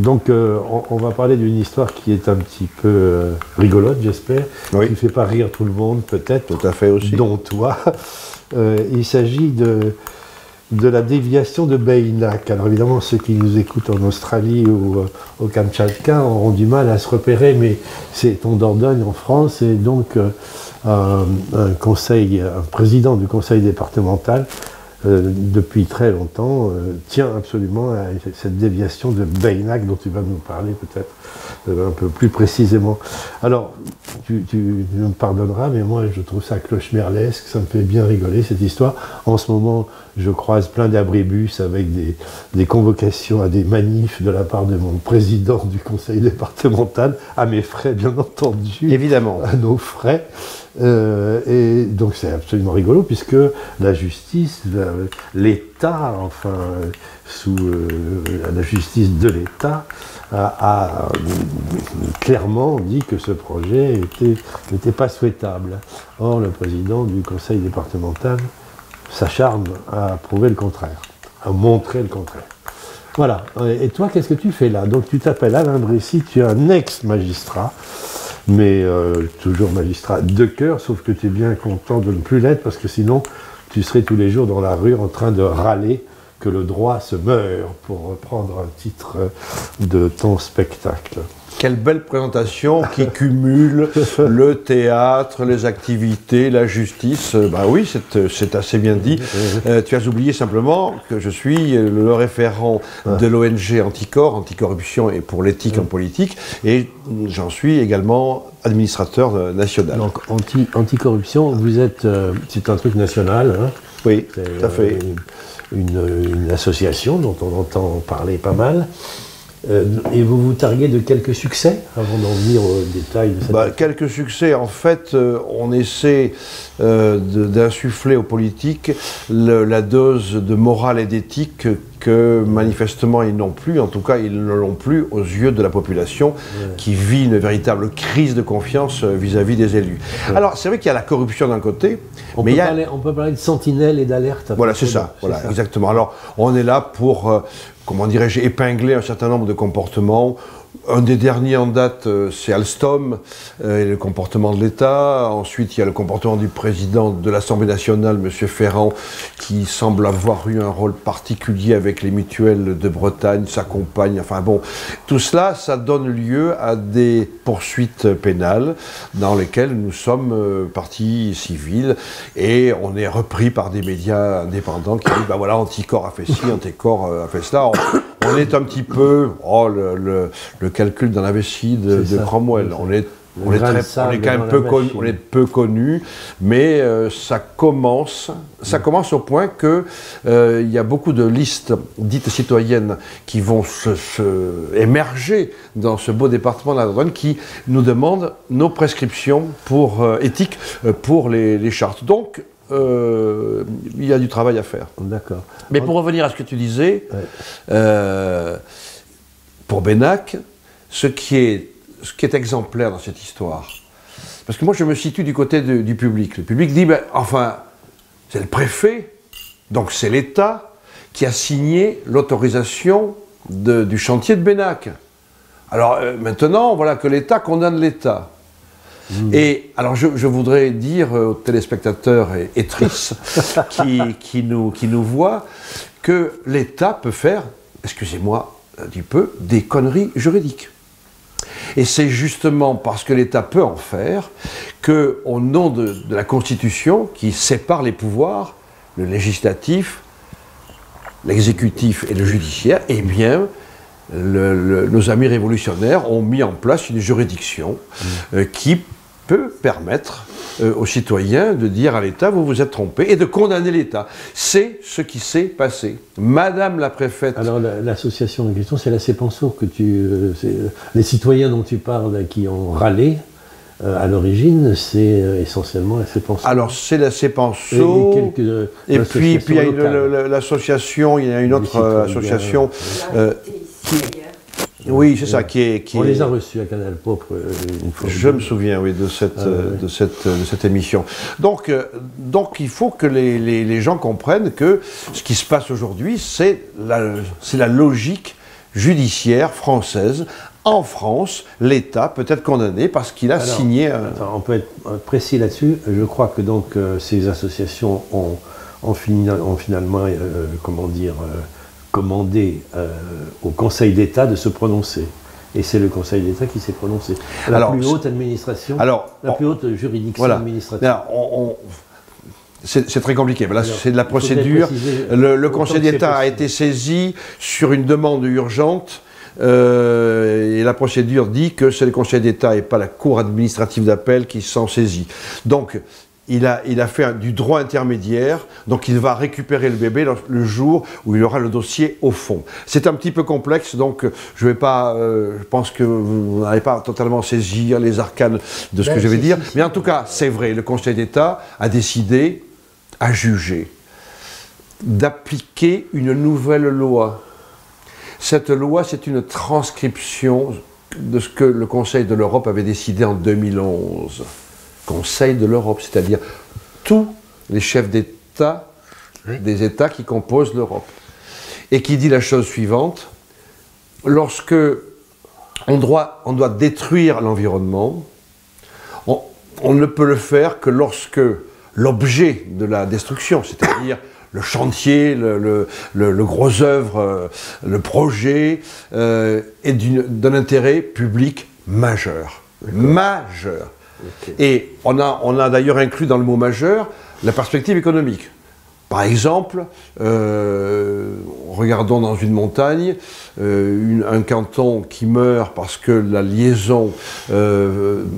Donc, on va parler d'une histoire qui est un petit peu rigolote, j'espère, oui. qui ne fait pas rire tout le monde, peut-être, tout à fait aussi, dont toi. Il s'agit de la déviation de Beinak. Alors évidemment, ceux qui nous écoutent en Australie ou au Kamtchatka auront du mal à se repérer, mais c'est en Dordogne, en France, et donc un président du conseil départemental, depuis très longtemps, tient absolument à cette déviation de Beinak dont tu vas nous parler peut-être un peu plus précisément. Alors, tu me pardonneras, mais moi je trouve ça cloche-merlesque, ça me fait bien rigoler cette histoire. En ce moment, je croise plein d'abribus avec des convocations à des manifs de la part de mon président du conseil départemental, à mes frais bien entendu. Évidemment. À nos frais. Et donc c'est absolument rigolo puisque la justice, l'État, enfin sous la justice de l'État a clairement dit que ce projet n'était pas souhaitable. Or le président du conseil départemental s'acharne à prouver le contraire, à montrer le contraire. Voilà. Et toi, qu'est-ce que tu fais là? Donc tu t'appelles Alain Brécy, tu es un ex-magistrat, mais toujours magistrat de cœur, sauf que tu es bien content de ne plus l'être, parce que sinon, tu serais tous les jours dans la rue en train de râler que le droit se meurt, pour reprendre un titre de ton spectacle. Quelle belle présentation qui cumule le théâtre, les activités, la justice. Bah oui, c'est assez bien dit. Tu as oublié simplement que je suis le référent de l'ONG Anticorruption et pour l'éthique en politique, et j'en suis également administrateur national. Donc Anticorruption, vous êtes, c'est un truc national, hein? Oui, tout à fait. Une association dont on entend parler pas mal. Et vous vous targuez de quelques succès, avant d'en venir aux détails de cette... Quelques succès, en fait, on essaie d'insuffler aux politiques la dose de morale et d'éthique que manifestement ils n'ont plus, en tout cas ils ne l'ont plus aux yeux de la population qui vit une véritable crise de confiance vis-à-vis des élus. Alors c'est vrai qu'il y a la corruption d'un côté, on peut parler de sentinelle et d'alerte. Voilà, c'est ça, voilà, exactement. Alors on est là pour, comment dirais-je, épingler un certain nombre de comportements. Un des derniers en date, c'est Alstom, et le comportement de l'État. Ensuite, il y a le comportement du président de l'Assemblée nationale, M. Ferrand, qui semble avoir eu un rôle particulier avec les mutuelles de Bretagne, sa compagne. Enfin bon, tout cela, ça donne lieu à des poursuites pénales dans lesquelles nous sommes partie civile, et on est repris par des médias indépendants qui disent, ben voilà, Anticor a fait ci, Anticor a fait cela. On est un petit peu, le calcul d'un imbécile de Cromwell. On est quand même peu connu, mais ça commence au point que il y a beaucoup de listes dites citoyennes qui vont émerger dans ce beau département de la Dordogne, qui nous demandent nos prescriptions éthiques pour les chartes. Donc, il y a du travail à faire. D'accord. Mais pour revenir à ce que tu disais, pour Beinak, ce qui est exemplaire dans cette histoire, parce que moi je me situe du côté du public. Le public dit, ben, enfin, c'est le préfet, donc c'est l'État qui a signé l'autorisation du chantier de Beinak. Alors maintenant, voilà que l'État condamne l'État. Et alors je voudrais dire aux téléspectateurs et tristes qui nous voient que l'État peut faire, excusez-moi un petit peu, des conneries juridiques. Et c'est justement parce que l'État peut en faire qu'au nom de la Constitution, qui sépare les pouvoirs, le législatif, l'exécutif et le judiciaire, eh bien, nos amis révolutionnaires ont mis en place une juridiction qui peut permettre aux citoyens de dire à l'État, vous vous êtes trompé, et de condamner l'État. C'est ce qui s'est passé. Madame la préfète... Alors l'association en question, c'est la CEPANSO, les citoyens dont tu parles qui ont râlé, à l'origine, c'est essentiellement la CEPANSO. Alors c'est la CEPANSO, et puis il y a l'association, il y a une autre association... Oui, c'est ça, On les a reçus à Canal Pop une fois. Je me souviens, oui, de cette émission. Donc il faut que les gens comprennent que ce qui se passe aujourd'hui, c'est la logique judiciaire française. En France, l'État peut être condamné parce qu'il a signé... Attends, on peut être précis là-dessus. Je crois que donc ces associations ont finalement, comment dire, commandé au Conseil d'État de se prononcer. Et c'est le Conseil d'État qui s'est prononcé. La plus haute administration, la plus haute juridiction administrative. C'est très compliqué. Là, c'est de la procédure. Le Conseil d'État a été saisi sur une demande urgente. Et la procédure dit que c'est le Conseil d'État et pas la Cour administrative d'appel qui s'en saisit. Donc, il a fait du droit intermédiaire, donc il va récupérer le bébé le jour où il aura le dossier au fond. C'est un petit peu complexe, donc je vais pas, je pense que vous n'allez pas totalement saisir les arcanes de ce que je vais dire, mais en tout cas, c'est vrai, le Conseil d'État a décidé, a jugé, d'appliquer une nouvelle loi. Cette loi, c'est une transcription de ce que le Conseil de l'Europe avait décidé en 2011. Conseil de l'Europe, c'est-à-dire tous les chefs d'État des États qui composent l'Europe. Et qui dit la chose suivante, lorsque on doit détruire l'environnement, on ne peut le faire que lorsque l'objet de la destruction, c'est-à-dire le chantier, le gros œuvre, le projet, est d'un intérêt public majeur. Majeur. Okay. Et on a d'ailleurs inclus dans le mot majeur la perspective économique. Par exemple, regardons dans une montagne, un canton qui meurt parce que la liaison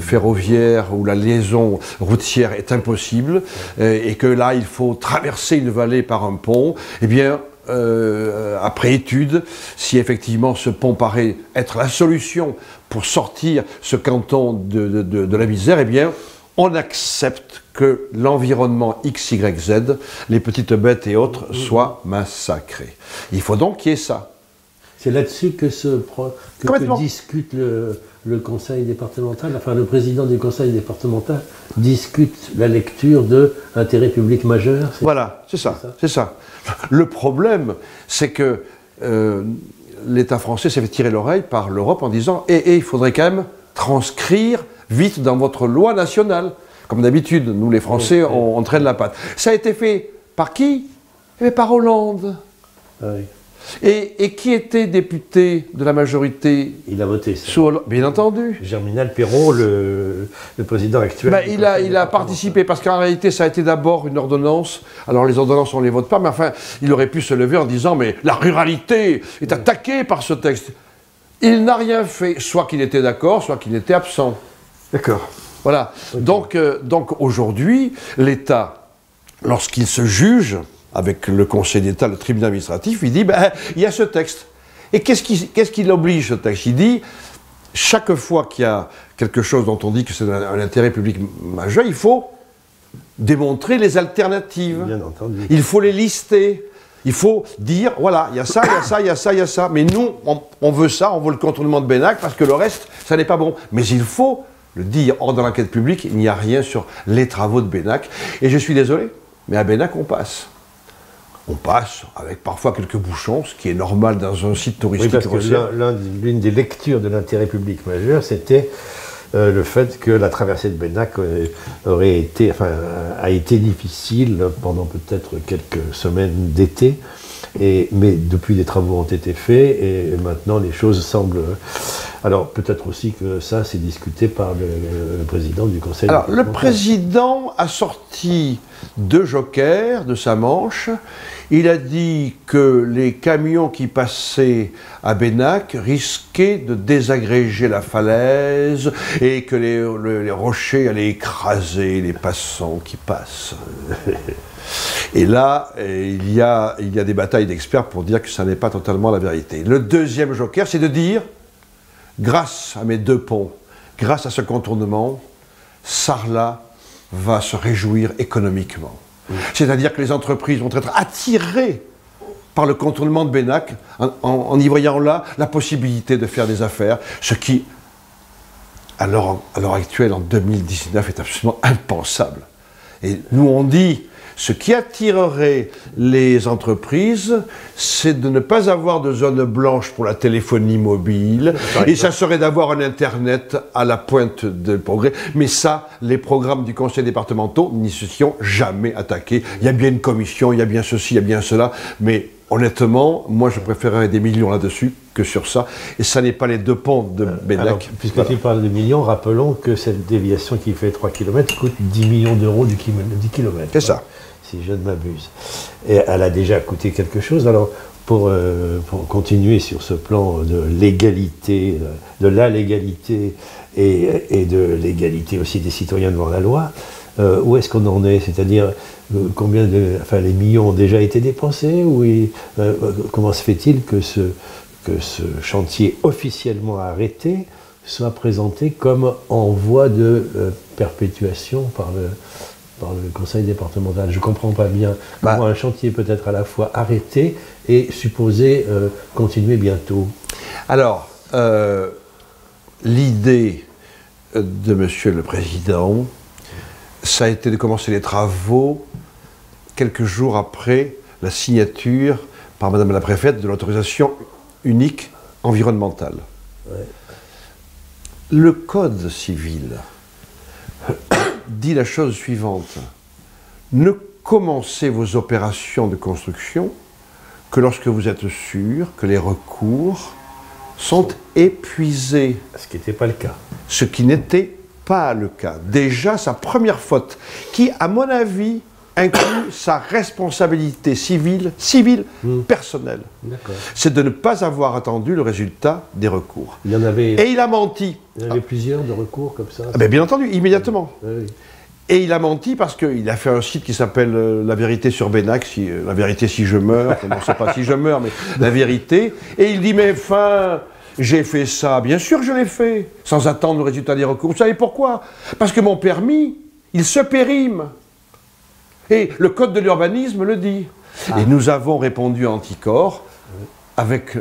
ferroviaire ou la liaison routière est impossible, et que là il faut traverser une vallée par un pont, eh bien, après étude, si effectivement ce pont paraît être la solution pour sortir ce canton de la misère, eh bien, on accepte que l'environnement X, Y, Z, les petites bêtes et autres, soient massacrés. Il faut donc qu'il y ait ça. C'est là-dessus que discute le conseil départemental, enfin le président du conseil départemental discute la lecture de intérêt public majeur. Voilà, c'est ça. Le problème, c'est que l'État français s'est fait tirer l'oreille par l'Europe en disant il faudrait quand même transcrire vite dans votre loi nationale. Comme d'habitude, nous les Français, on traîne la patte. Ça a été fait par qui? Par Hollande. Oui. Et qui était député de la majorité? Il a voté ça. Bien entendu. Germinal Perron, le président actuel. Il a participé, parce qu'en réalité, ça a été d'abord une ordonnance. Alors les ordonnances, on ne les vote pas, mais enfin, il aurait pu se lever en disant « Mais la ruralité est attaquée par ce texte ». Il n'a rien fait, soit qu'il était d'accord, soit qu'il était absent. D'accord. Voilà. Okay. Donc aujourd'hui, l'État, lorsqu'il se juge avec le Conseil d'État, le tribunal administratif, il dit il y a ce texte. Et qu'est-ce qui l'oblige, ce texte? Il dit chaque fois qu'il y a quelque chose dont on dit que c'est un intérêt public majeur, il faut démontrer les alternatives. Bien entendu. Il faut les lister. Il faut dire, voilà, il y a ça, il y a ça, il y a ça, il y a ça. Mais nous, on veut ça, on veut le contournement de Bennac, parce que le reste, ça n'est pas bon. Mais il faut le dire. Or, dans l'enquête publique, il n'y a rien sur les travaux de Bennac. Et je suis désolé, mais à Bennac, on passe. On passe avec parfois quelques bouchons, ce qui est normal dans un site touristique. Oui, parce que l'une des lectures de l'intérêt public majeur, c'était le fait que la traversée de Bennac a été difficile pendant peut-être quelques semaines d'été, mais depuis des travaux ont été faits et maintenant les choses semblent... Alors peut-être aussi que ça c'est discuté par le président du conseil. Alors le président a sorti 2 jokers de sa manche. Il a dit que les camions qui passaient à Bennac risquaient de désagréger la falaise et que les rochers allaient écraser les passants qui passent. Et là, il y a des batailles d'experts pour dire que ça n'est pas totalement la vérité. Le deuxième joker, c'est de dire, grâce à mes 2 ponts, grâce à ce contournement, Sarlat va se réjouir économiquement. C'est-à-dire que les entreprises vont être attirées par le contournement de Bennac en y voyant là la possibilité de faire des affaires, ce qui, à l'heure actuelle, en 2019, est absolument impensable. Et nous, on dit, Ce qui attirerait les entreprises, c'est de ne pas avoir de zone blanche pour la téléphonie mobile, et ça serait d'avoir un Internet à la pointe de progrès. Mais ça, les programmes du conseil départemental n'y se sont jamais attaqués. Il y a bien une commission, il y a bien ceci, il y a bien cela, mais honnêtement, moi je préférerais des millions là-dessus que sur ça, et ça n'est pas les deux ponts de Benac. Puisque tu parles de millions, rappelons que cette déviation qui fait 3 km coûte 10 millions d'euros du kilomètre. C'est ça. Si je ne m'abuse. Et elle a déjà coûté quelque chose. Alors, pour continuer sur ce plan de l'égalité, de la légalité et de l'égalité aussi des citoyens devant la loi, où est-ce qu'on en est? C'est-à-dire, les millions ont déjà été dépensés, comment se fait-il que ce chantier officiellement arrêté soit présenté comme en voie de perpétuation par le conseil départemental? Je ne comprends pas bien comment un chantier peut être à la fois arrêté et supposé continuer bientôt. Alors, l'idée de Monsieur le Président, ça a été de commencer les travaux quelques jours après la signature par Madame la Préfète de l'autorisation unique environnementale. Ouais. Le Code civil dit la chose suivante: ne commencez vos opérations de construction que lorsque vous êtes sûr que les recours sont épuisés. Ce qui n'était pas le cas. Ce qui n'était pas le cas. Déjà, sa première faute, qui, à mon avis, inclut sa responsabilité civile personnelle. C'est de ne pas avoir attendu le résultat des recours. Il y en avait, et il a menti. Il y en avait plusieurs de recours comme ça. Bien entendu, immédiatement. Oui. Et il a menti parce qu'il a fait un site qui s'appelle La Vérité sur Benac, la vérité si je meurs, on ne sait pas si je meurs, mais la vérité. Et il dit, mais enfin, j'ai fait ça, bien sûr que je l'ai fait, sans attendre le résultat des recours. Vous savez pourquoi? Parce que mon permis, il se périme. Et le code de l'urbanisme le dit. Et nous avons répondu à Anticor avec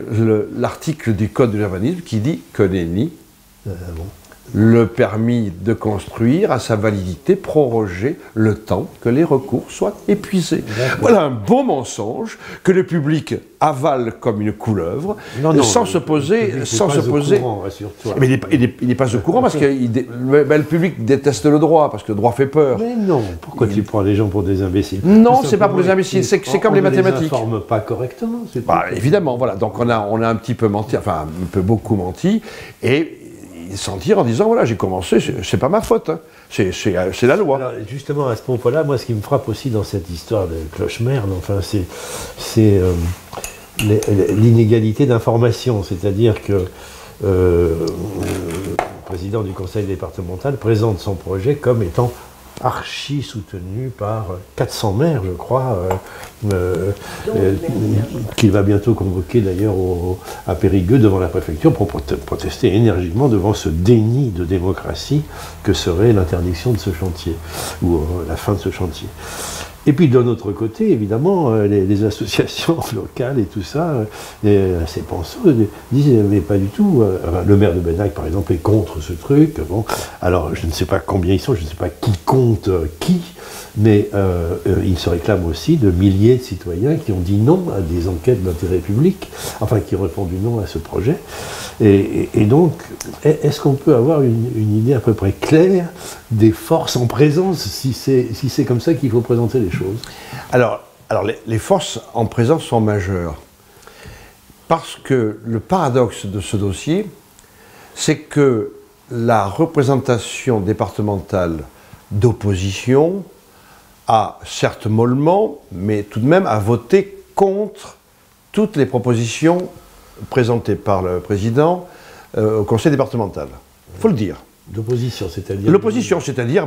l'article du code de l'urbanisme qui dit que nenni, le permis de construire a sa validité prorogée le temps que les recours soient épuisés. Voilà un beau mensonge que le public avale comme une couleuvre, sans se poser. Mais il n'est pas au courant parce que le public déteste le droit, parce que le droit fait peur. Mais non, pourquoi tu prends les gens pour des imbéciles? Non, c'est pas pour des imbéciles, c'est comme les mathématiques. On ne les informe pas correctement. Évidemment, voilà. Donc on a un petit peu menti, enfin un peu beaucoup menti, et sentir en disant, voilà, j'ai commencé, c'est pas ma faute, hein. C'est la loi. Alors, justement, à ce moment-là, moi, ce qui me frappe aussi dans cette histoire de cloche-merde, enfin, c'est l'inégalité d'information, c'est-à-dire que le président du conseil départemental présente son projet comme étant archi soutenu par 400 maires, je crois, qu'il va bientôt convoquer d'ailleurs à Périgueux devant la préfecture pour protester énergiquement devant ce déni de démocratie que serait l'interdiction de ce chantier, ou la fin de ce chantier. Et puis d'un autre côté, évidemment, les associations locales et tout ça, ces penseurs disent mais pas du tout. Le maire de Benac, par exemple, est contre ce truc. Bon, alors je ne sais pas combien ils sont, je ne sais pas qui compte qui, mais ils se réclament aussi de milliers de citoyens qui ont dit non à des enquêtes d'intérêt public, enfin qui ont répondu non à ce projet. Et donc, est-ce qu'on peut avoir une idée à peu près claire des forces en présence, si c'est comme ça qu'il faut présenter les choses? Alors les forces en présence sont majeures. Parce que le paradoxe de ce dossier, c'est que la représentation départementale d'opposition a, certes mollement, mais tout de même a voté contre toutes les propositions présentées par le président au conseil départemental. Il faut le dire. D'opposition, c'est-à-dire... L'opposition, c'est-à-dire,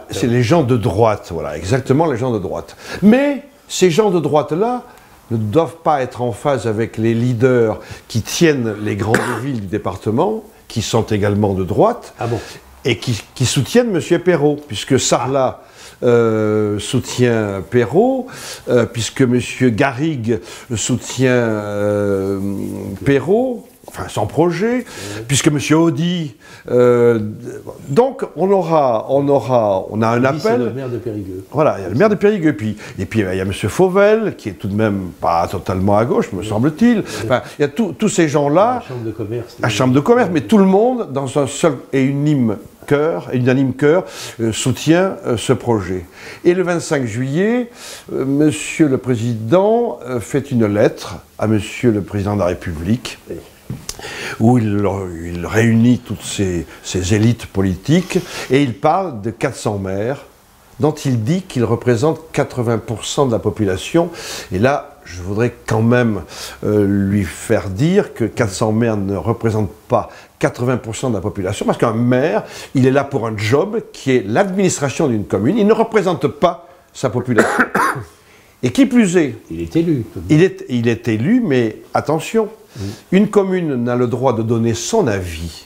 c'est les gens de droite, voilà, exactement les gens de droite. Mais ces gens de droite-là ne doivent pas être en phase avec les leaders qui tiennent les grandes villes du département, qui sont également de droite, et qui soutiennent M. Perrot, puisque Sarlat soutient Perrot, puisque M. Garrigue soutient Perrot, enfin sans projet, puisque M. Audy... donc on a un appel... C'est le maire de Périgueux. Voilà, il y a le maire de Périgueux, et puis il y a M. Fauvel, qui est tout de même pas totalement à gauche, me semble-t-il. Enfin, il y a tous ces gens-là... La chambre de commerce. La chambre de commerce, mais tout le monde, dans un seul et unanime cœur, soutient ce projet. Et le 25 juillet, Monsieur le Président fait une lettre à Monsieur le Président de la République, où il réunit toutes ces élites politiques, et il parle de 400 maires, dont il dit qu'ils représentent 80% de la population. Et là, je voudrais quand même lui faire dire que 400 maires ne représentent pas 80% de la population, parce qu'un maire, il est là pour un job qui est l'administration d'une commune. Il ne représente pas sa population. Et qui plus est... Il est élu. Il est élu, mais attention, une commune n'a le droit de donner son avis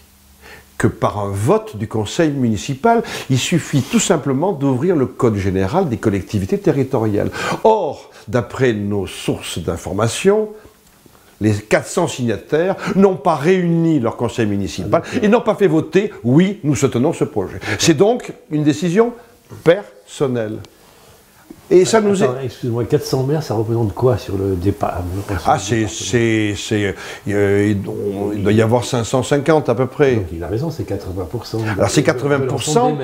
que par un vote du conseil municipal. Il suffit tout simplement d'ouvrir le code général des collectivités territoriales. Or, d'après nos sources d'information, les 400 signataires n'ont pas réuni leur conseil municipal et n'ont pas fait voter « oui, nous soutenons ce projet ». C'est donc une décision personnelle. Et ça nous est... Excuse-moi, 400 maires, ça représente quoi sur le départ? Ah, il doit y avoir 550 à peu près. Donc il a raison, c'est 80%. Alors c'est 80%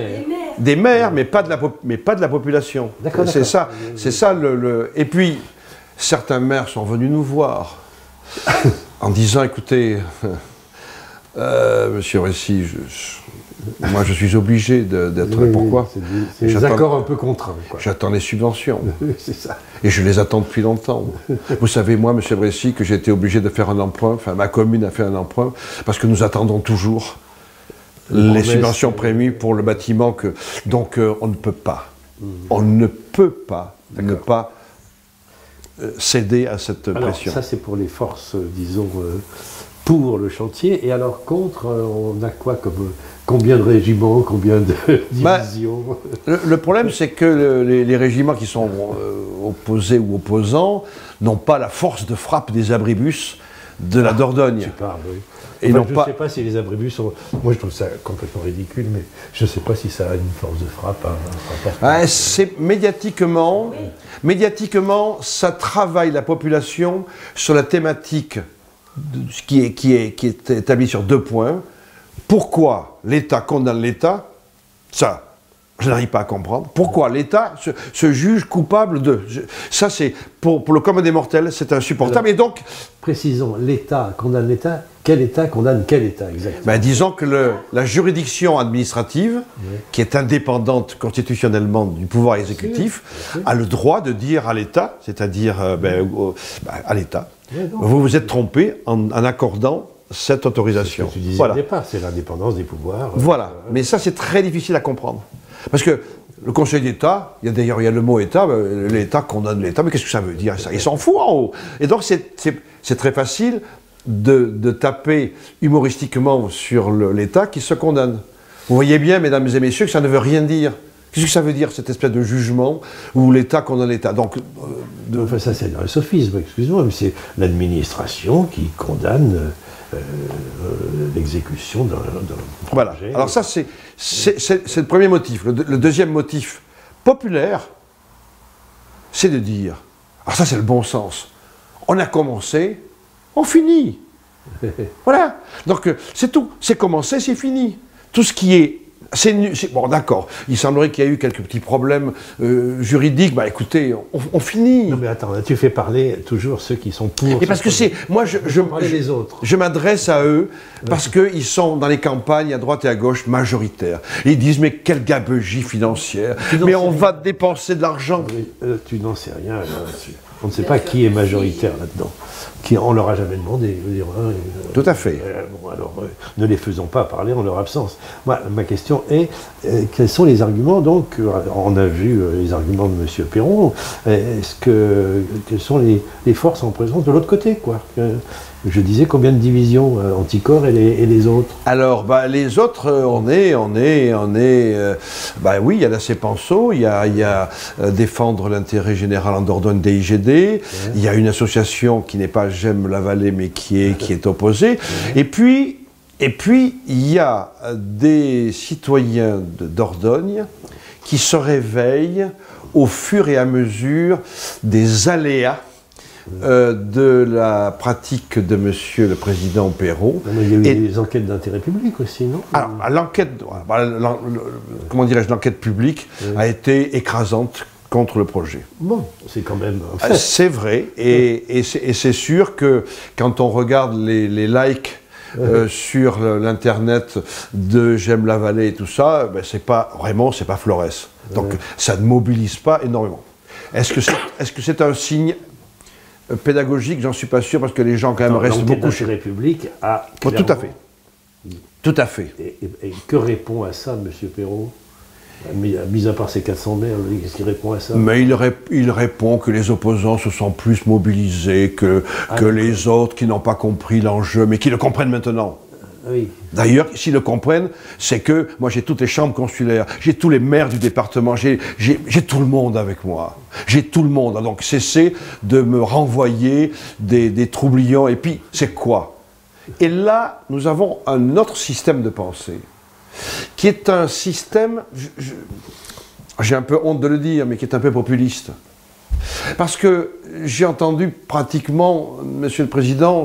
des maires, mais pas de la population. C'est ça, Et puis, certains maires sont venus nous voir en disant, écoutez, Monsieur Récy, moi, je suis obligé d'être... Pourquoi? C'est des accords un peu contraints. J'attends les subventions. C'est ça. Et je les attends depuis longtemps. Vous savez, moi, M. Brécy, que j'ai été obligé de faire un emprunt, enfin, ma commune a fait un emprunt, parce que nous attendons toujours les subventions prévues pour le bâtiment. Donc, on ne peut pas. On ne peut pas ne pas céder à cette pression. Ça, c'est pour les forces, disons, pour le chantier. Et alors, contre, on a quoi comme... Combien de régiments, combien de divisions? Le problème, c'est que les régiments qui sont opposés ou opposants n'ont pas la force de frappe des abribus de la Dordogne. Tu parles, oui. Et je ne sais pas si les abribus sont... Moi, je trouve ça complètement ridicule, mais je ne sais pas si ça a une force de frappe. C'est médiatiquement, ça travaille la population sur la thématique qui est établie sur 2 points. Pourquoi l'État condamne l'État? Ça, je n'arrive pas à comprendre. Pourquoi l'État se juge coupable de... Ça, c'est, pour le commun des mortels, c'est insupportable. Et donc... Précisons, l'État condamne l'État. Quel État condamne quel État, exactement? Disons que la juridiction administrative, qui est indépendante constitutionnellement du pouvoir exécutif, a le droit de dire à l'État, c'est-à-dire à l'État, vous vous êtes trompé en accordant cette autorisation. Ce que tu disais au départ, c'est l'indépendance des pouvoirs. Voilà, mais ça c'est très difficile à comprendre. Parce que le Conseil d'État, il y a le mot État, l'État condamne l'État, mais qu'est-ce que ça veut dire ça? Il s'en fout en haut. Et donc c'est très facile de taper humoristiquement sur l'État qui se condamne. Vous voyez bien, mesdames et messieurs, que ça ne veut rien dire. Qu'est-ce que ça veut dire, cette espèce de jugement où l'État condamne l'État? Donc, enfin, ça c'est un sophisme, excuse-moi, mais c'est l'administration qui condamne l'exécution d'un projet. Voilà. Alors ça, c'est le premier motif. Le deuxième motif populaire, c'est de dire, alors ça c'est le bon sens, on a commencé, on finit. Voilà. Donc c'est tout. C'est commencé, c'est fini. Tout ce qui est... Bon, d'accord. Il semblerait qu'il y a eu quelques petits problèmes juridiques. Écoutez, on finit. Non, mais attends, tu fais parler toujours ceux qui sont pour. Et parce que c'est... Moi, je m'adresse à eux parce qu'ils sont dans les campagnes, à droite et à gauche, majoritaires. Et ils disent, mais quelle gabegie financière. Mais on va dépenser de l'argent. Tu n'en sais rien là-dessus. On ne sait pas qui est majoritaire là-dedans. On ne leur a jamais demandé. Tout à fait. Bon, alors, ne les faisons pas parler en leur absence. Moi, ma question est, quels sont les arguments, donc, on a vu les arguments de M. Perron, quelles sont les forces en présence de l'autre côté, quoi? Je disais combien de divisions Anticor et les autres? Alors, les autres, oui, il y a la CEPANSO, il y a Défendre l'intérêt général en Dordogne DIGD, ouais. Il y a une association qui n'est pas J'aime la vallée, mais qui est opposée. Ouais. Et puis, il y a des citoyens de Dordogne qui se réveillent au fur et à mesure des aléas de la pratique de Monsieur le Président Perrot. Mais il y a eu des enquêtes d'intérêt public aussi, non? Alors, l'enquête publique a été écrasante contre le projet. Bon, c'est quand même... C'est vrai, et c'est sûr que quand on regarde les likes sur l'internet de J'aime la vallée et tout ça, c'est pas Flores. Donc ça ne mobilise pas énormément. Est-ce que c'est un signe pédagogique? J'en suis pas sûr, parce que les gens quand même restent beaucoup... L'intérêt public a clairement... Tout à fait. Tout à fait. Et que répond à ça, M. Perrot? Mis à part ces 400 maires, qu'est-ce qu'il répond à ça? Mais il répond que les opposants se sont plus mobilisés que les autres qui n'ont pas compris l'enjeu, mais qui le comprennent maintenant. Oui. D'ailleurs, s'ils le comprennent, c'est que moi j'ai toutes les chambres consulaires, j'ai tous les maires du département, j'ai tout le monde avec moi. J'ai tout le monde. Donc cessez de me renvoyer des troublions. Et puis, c'est quoi? Et là, nous avons un autre système de pensée, qui est un système, j'ai un peu honte de le dire, mais qui est un peu populiste. Parce que j'ai entendu pratiquement, Monsieur le Président,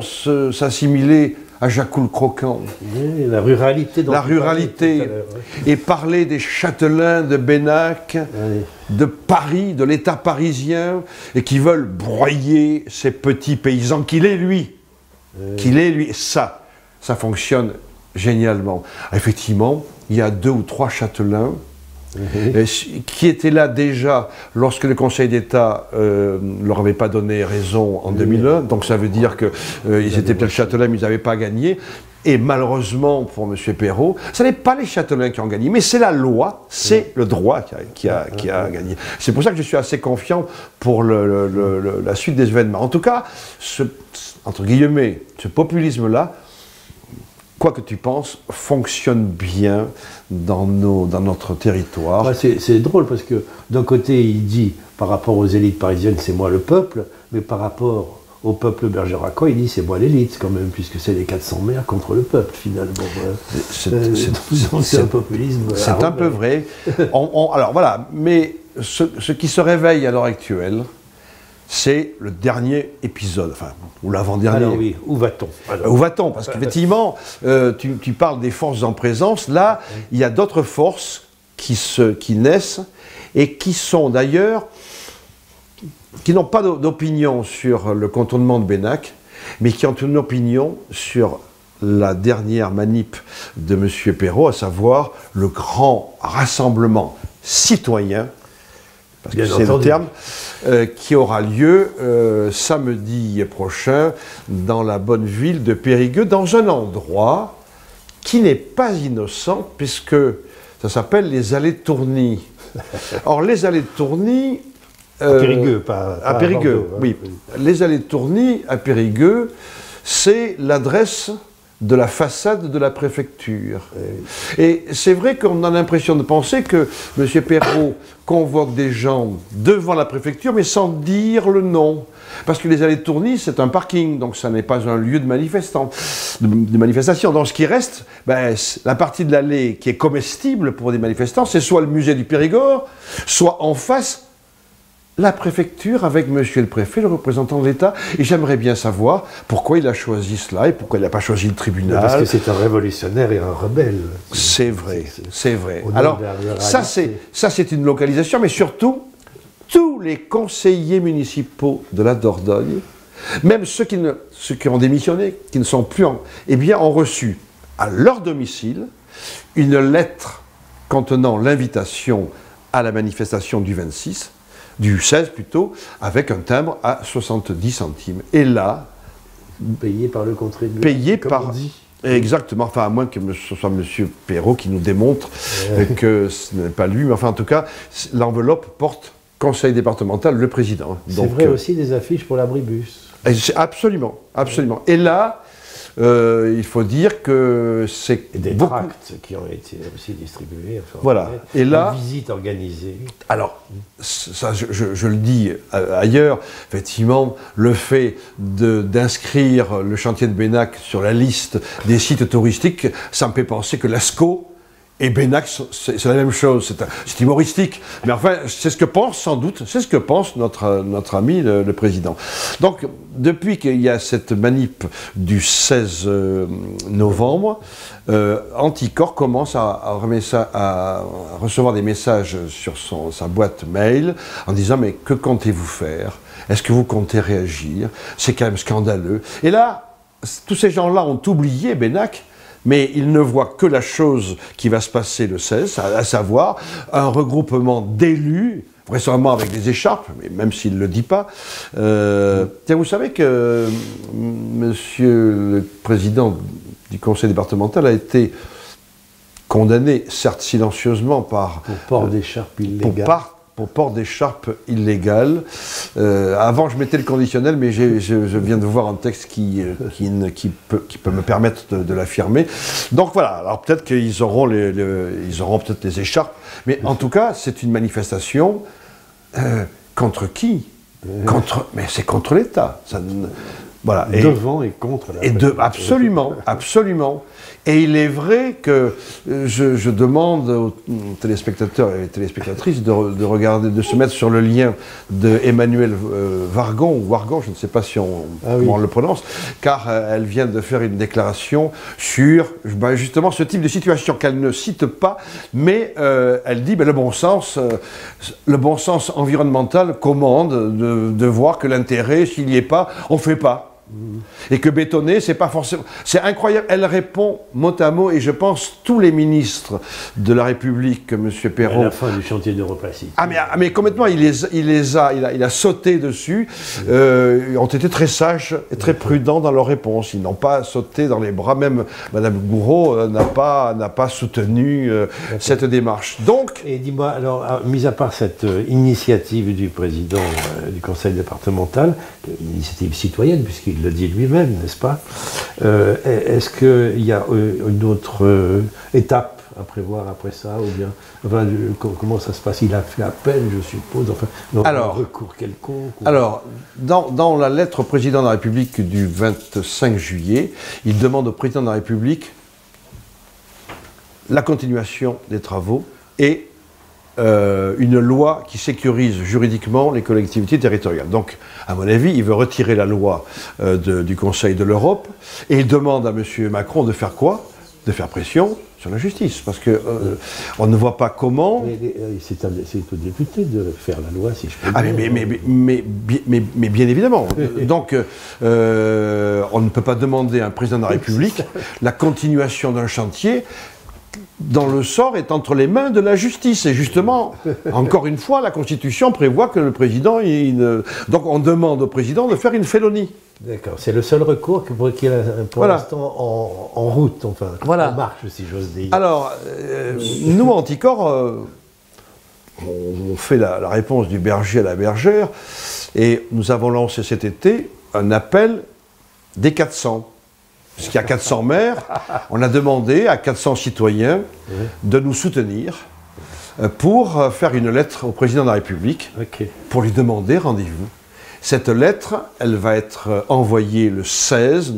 s'assimiler à Jacques le Croquant. Oui, la ruralité. La ruralité. Ouais. Et parler des châtelains de Bénac, de Paris, de l'État parisien, et qui veulent broyer ces petits paysans qu'il est lui. Qu'il est lui. Ça fonctionne génialement. Effectivement, il y a 2 ou 3 châtelains qui étaient là déjà lorsque le Conseil d'État ne leur avait pas donné raison en 2001. Donc ça veut dire qu'ils étaient peut-être châtelains, mais ils n'avaient pas gagné. Et malheureusement pour M. Perrot, ce n'est pas les châtelains qui ont gagné, mais c'est la loi, c'est le droit qui a gagné. C'est pour ça que je suis assez confiant pour la suite des événements. En tout cas, entre guillemets, ce populisme-là, quoi que tu penses, fonctionne bien dans notre territoire. Ouais, c'est drôle parce que d'un côté, il dit, par rapport aux élites parisiennes, c'est moi le peuple, mais par rapport au peuple bergeracois, il dit, c'est moi l'élite quand même, puisque c'est les 400 maires contre le peuple, finalement. C'est un populisme. C'est un peu vrai. Alors voilà, mais ce qui se réveille à l'heure actuelle, c'est le dernier épisode, ou l'avant-dernier. Alors oui, où va-t-on? Où va-t-on? Parce qu'effectivement, tu parles des forces en présence. Là, il y a d'autres forces qui naissent et qui sont d'ailleurs, qui n'ont pas d'opinion sur le contournement de Bénac, mais qui ont une opinion sur la dernière manip de M. Perrot, à savoir le grand rassemblement citoyen, parce que c'est le terme, qui aura lieu samedi prochain dans la bonne ville de Périgueux, dans un endroit qui n'est pas innocent, puisque ça s'appelle les Allées de Tourny. Or, les Allées de Tourny... à Périgueux, pas à Périgueux, Bordeaux, oui. Les Allées de Tourny, à Périgueux, c'est l'adresse de la façade de la préfecture. Et c'est vrai qu'on a l'impression de penser que M. Perrot convoque des gens devant la préfecture, mais sans dire le nom. Parce que les Allées de Tourny, c'est un parking, donc ça n'est pas un lieu de manifestation. Donc ce qui reste, la partie de l'allée qui est comestible pour des manifestants, c'est soit le musée du Périgord, soit en face, la préfecture avec Monsieur le Préfet, le représentant de l'État, et j'aimerais bien savoir pourquoi il a choisi cela et pourquoi il n'a pas choisi le tribunal. Parce que c'est un révolutionnaire et un rebelle. C'est vrai, c'est vrai. Alors, ça c'est une localisation, mais surtout, tous les conseillers municipaux de la Dordogne, même ceux qui ont démissionné, qui ne sont plus ont reçu à leur domicile une lettre contenant l'invitation à la manifestation du 16 plutôt, avec un timbre à 70 centimes. Et là... Payé par le contribuable. Payé par... Exactement, enfin à moins que ce soit M. Perrot qui nous démontre que ce n'est pas lui, mais enfin en tout cas, l'enveloppe porte conseil départemental, le président. C'est vrai aussi des affiches pour l'abribus. Absolument, absolument. Et là, il faut dire que c'est des beaucoup... tracts qui ont été aussi distribués. Enfin, voilà. Et là, une visite organisée. Alors, ça, je le dis ailleurs, effectivement, le fait d'inscrire le chantier de Bénac sur la liste des sites touristiques, ça me fait penser que Lascaux et Bénac, c'est la même chose, c'est humoristique. Mais enfin, c'est ce que pense, sans doute, c'est ce que pense notre ami, le président. Donc, depuis qu'il y a cette manip du 16 novembre, Anticor commence à recevoir des messages sur sa boîte mail en disant « Mais que comptez-vous faire? Est-ce que vous comptez réagir? C'est quand même scandaleux. » Et là, tous ces gens-là ont oublié Bénac, mais ils ne voient que la chose qui va se passer le 16, à savoir un regroupement d'élus, vraisemblablement avec des écharpes, mais même s'il ne le dit pas. Tiens, vous savez que monsieur le président du conseil départemental a été condamné, certes silencieusement, pour port d'écharpe illégale. Pour port d'écharpe illégale. Avant, je mettais le conditionnel, mais je viens de voir un texte qui peut me permettre de l'affirmer. Donc voilà, alors peut-être qu'ils auront peut-être les écharpes, mais en tout cas, c'est une manifestation contre qui? Mais c'est contre l'État. Voilà. Devant et contre la absolument, absolument. Et il est vrai que je demande aux téléspectateurs et téléspectatrices de regarder, de se mettre sur le lien de Emmanuelle Wargon, ou Wargon, je ne sais pas si comment on le prononce, car elle vient de faire une déclaration sur justement ce type de situation qu'elle ne cite pas, mais elle dit le bon sens environnemental commande de voir que l'intérêt, s'il n'y est pas, on ne fait pas. Et que bétonner, c'est pas forcément... C'est incroyable, elle répond mot à mot, et je pense tous les ministres de la République, M. Perrault... À la fin du chantier d'Europlastique. Mais complètement, il a sauté dessus, ont été très sages et très prudents dans leurs réponses. Ils n'ont pas sauté dans les bras, même Mme Gouraud n'a pas soutenu cette démarche. Donc... Et dis-moi, alors, mis à part cette initiative du président du conseil départemental, une initiative citoyenne, puisqu'il le dit lui-même, n'est-ce pas? Est-ce qu'il y a une autre étape à prévoir après ça, ou bien comment ça se passe? Il a fait appel, je suppose, un recours quelconque? Alors, dans la lettre au président de la République du 25 juillet, il demande au président de la République la continuation des travaux et une loi qui sécurise juridiquement les collectivités territoriales. Donc, à mon avis, il veut retirer la loi du Conseil de l'Europe, et il demande à M. Macron de faire quoi? De faire pression sur la justice, parce qu'on ne voit pas comment... C'est au député de faire la loi, si je peux dire. Mais bien évidemment. Donc, on ne peut pas demander à un président de la République la continuation d'un chantier dont le sort est entre les mains de la justice. Et justement, encore une fois, la Constitution prévoit que le président... Donc on demande au président de faire une félonie. D'accord, c'est le seul recours qui est pour l'instant en route, enfin, en marche, si j'ose dire. Alors, nous, Anticor, on fait la réponse du berger à la bergère, et nous avons lancé cet été un appel des 400. Puisqu'il y a 400 maires, on a demandé à 400 citoyens de nous soutenir pour faire une lettre au président de la République pour lui demander rendez-vous. Cette lettre, elle va être envoyée le 16,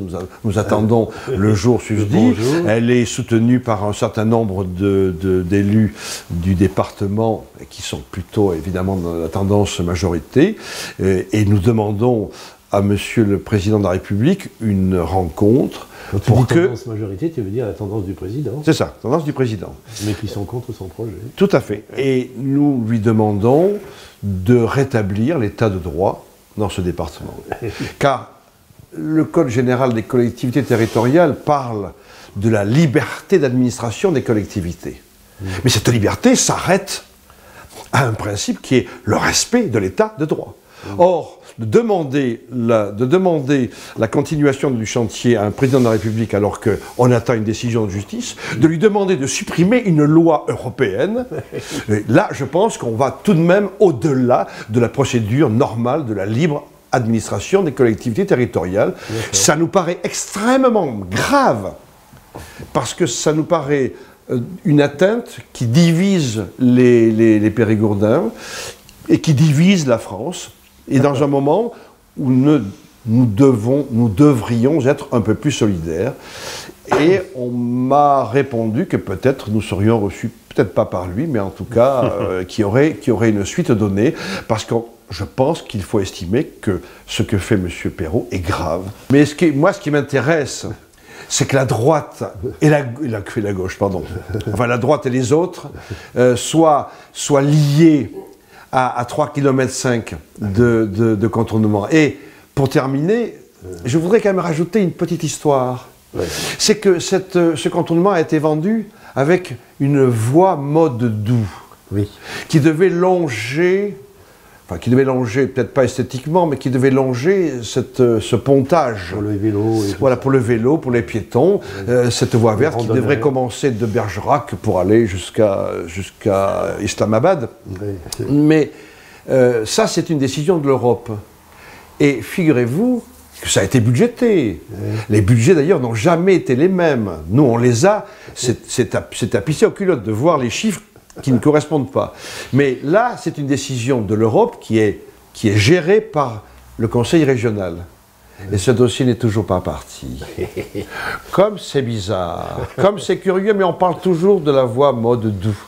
nous attendons le jour susdit. Elle est soutenue par un certain nombre d'élus du département qui sont plutôt évidemment dans la tendance majorité, et nous demandons à Monsieur le Président de la République une rencontre. Quand tu dis tendance majorité, tu veux dire la tendance du président? C'est ça, tendance du président. Mais qui sont contre son projet. Tout à fait. Et nous lui demandons de rétablir l'état de droit dans ce département. Car le Code général des collectivités territoriales parle de la liberté d'administration des collectivités. Mais cette liberté s'arrête à un principe qui est le respect de l'état de droit. Or, de demander la continuation du chantier à un président de la République alors qu'on attend une décision de justice, de lui demander de supprimer une loi européenne, là, je pense qu'on va tout de même au-delà de la procédure normale de la libre administration des collectivités territoriales. Ça nous paraît extrêmement grave, parce que ça nous paraît une atteinte qui divise les Périgourdins et qui divise la France, et dans un moment où nous devrions être un peu plus solidaires. Et on m'a répondu que peut-être nous serions reçus, peut-être pas par lui, mais en tout cas, qu'il y aurait une suite donnée, parce que je pense qu'il faut estimer que ce que fait M. Perrot est grave. Mais ce qui m'intéresse, c'est que la droite et la gauche, pardon, enfin la droite et les autres, soient liés à 3,5 km de contournement. Et pour terminer, je voudrais quand même rajouter une petite histoire. Ouais. C'est que ce contournement a été vendu avec une voie mode doux, qui devait longer, peut-être pas esthétiquement, mais qui devait longer ce pontage. Pour le vélo. Voilà, pour le vélo, pour les piétons, cette voie verte qui devrait commencer de Bergerac pour aller jusqu'à Islamabad. Oui. Mais ça, c'est une décision de l'Europe. Et figurez-vous que ça a été budgété. Les budgets, d'ailleurs, n'ont jamais été les mêmes. Nous, on les a. C'est à pisser aux culottes de voir les chiffres qui ne correspondent pas. Mais là, c'est une décision de l'Europe qui est gérée par le Conseil régional. Et ce dossier n'est toujours pas parti. Comme c'est bizarre, comme c'est curieux, mais on parle toujours de la voie mode doux.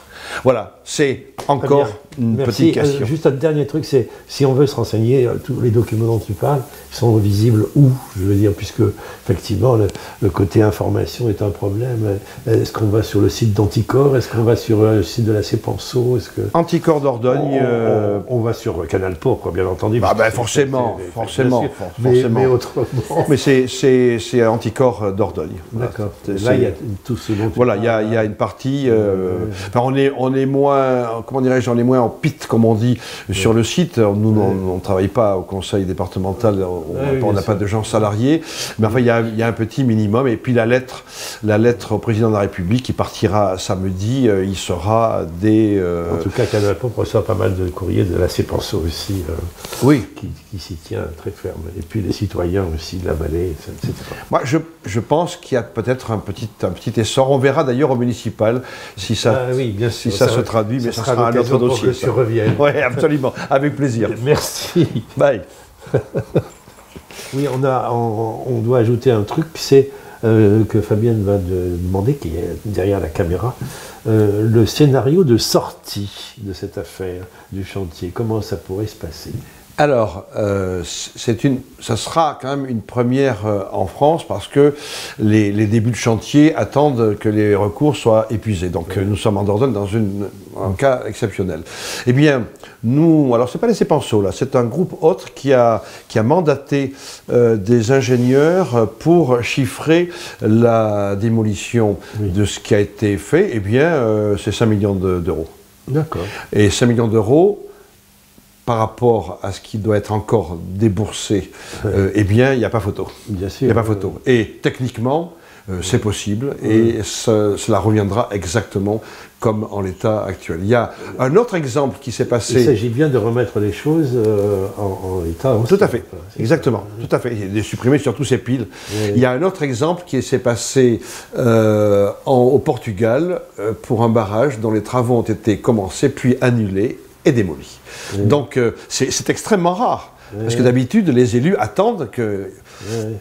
Voilà, c'est encore une petite question. Juste un dernier truc, c'est si on veut se renseigner, tous les documents dont tu parles sont visibles où, je veux dire, puisque effectivement le côté information est un problème. Est-ce qu'on va sur le site d'Anticor? Est-ce qu'on va sur le site de la Cepenso? Anticor d'Ordogne. On va sur Canal Port, quoi, bien entendu. Forcément. Mais autrement. Mais c'est Anticor d'Ordogne. D'accord. Là, il y a tout ce dont tu parles. Il y a une partie. On est moins, comment dirais-je, on est moins en pite, comme on dit, sur le site. Nous, on ne travaille pas au conseil départemental, on n'a pas de gens salariés, mais enfin, il y a un petit minimum. Et puis la lettre au président de la République qui partira samedi, il sera des... En tout cas, Canal Pop reçoit pas mal de courriers de la Cepenso aussi, qui s'y tient très ferme. Et puis les citoyens aussi, de la vallée, etc. Moi, je pense qu'il y a peut-être un petit essor. On verra d'ailleurs au municipal si ça... Si ça se traduit, mais ça sera un autre dossier. Que tu reviennes. Oui, absolument, avec plaisir. Merci. Bye. Oui, on doit ajouter un truc, c'est que Fabienne va demander, qui est derrière la caméra, le scénario de sortie de cette affaire du chantier. Comment ça pourrait se passer? Alors, ça sera quand même une première en France parce que les débuts de chantier attendent que les recours soient épuisés. Donc, nous sommes en Dordogne dans un cas exceptionnel. Eh bien, nous, alors c'est pas les Cepenso là, c'est un groupe autre qui a mandaté des ingénieurs pour chiffrer la démolition de ce qui a été fait. Eh bien, c'est 5 millions d'euros. D'accord. Et 5 millions d'euros, par rapport à ce qui doit être encore déboursé, eh bien, il n'y a pas photo. Bien sûr. Il n'y a pas photo. Et techniquement, c'est possible, et cela reviendra exactement comme en l'état actuel. Il y a un autre exemple qui s'est passé... Il s'agit bien de remettre les choses en état. Tout à fait, exactement, tout à fait. Et de supprimer surtout ces piles. Oui. Il y a un autre exemple qui s'est passé au Portugal pour un barrage dont les travaux ont été commencés, puis annulés et démolis. Oui. Donc c'est extrêmement rare. Parce que d'habitude, les élus attendent que...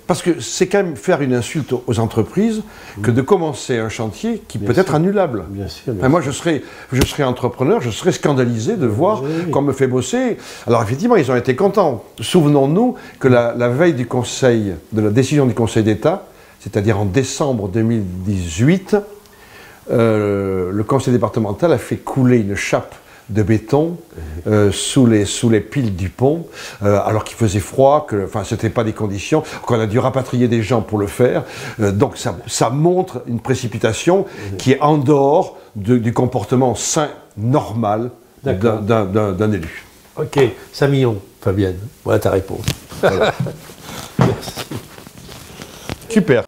Parce que c'est quand même faire une insulte aux entreprises que de commencer un chantier qui peut être annulable. Bien sûr. Moi, je serais entrepreneur, je serais scandalisé de voir qu'on me fait bosser. Alors effectivement, ils ont été contents. Souvenons-nous que la veille de la décision du Conseil d'État, c'est-à-dire en décembre 2018, le Conseil départemental a fait couler une chape de béton sous les piles du pont, alors qu'il faisait froid, c'était pas des conditions, qu'on a dû rapatrier des gens pour le faire. Donc ça montre une précipitation qui est en dehors du comportement sain, normal d'un élu. Ok, 5 millions, Fabienne. Voilà ta réponse. Voilà. Merci. Super.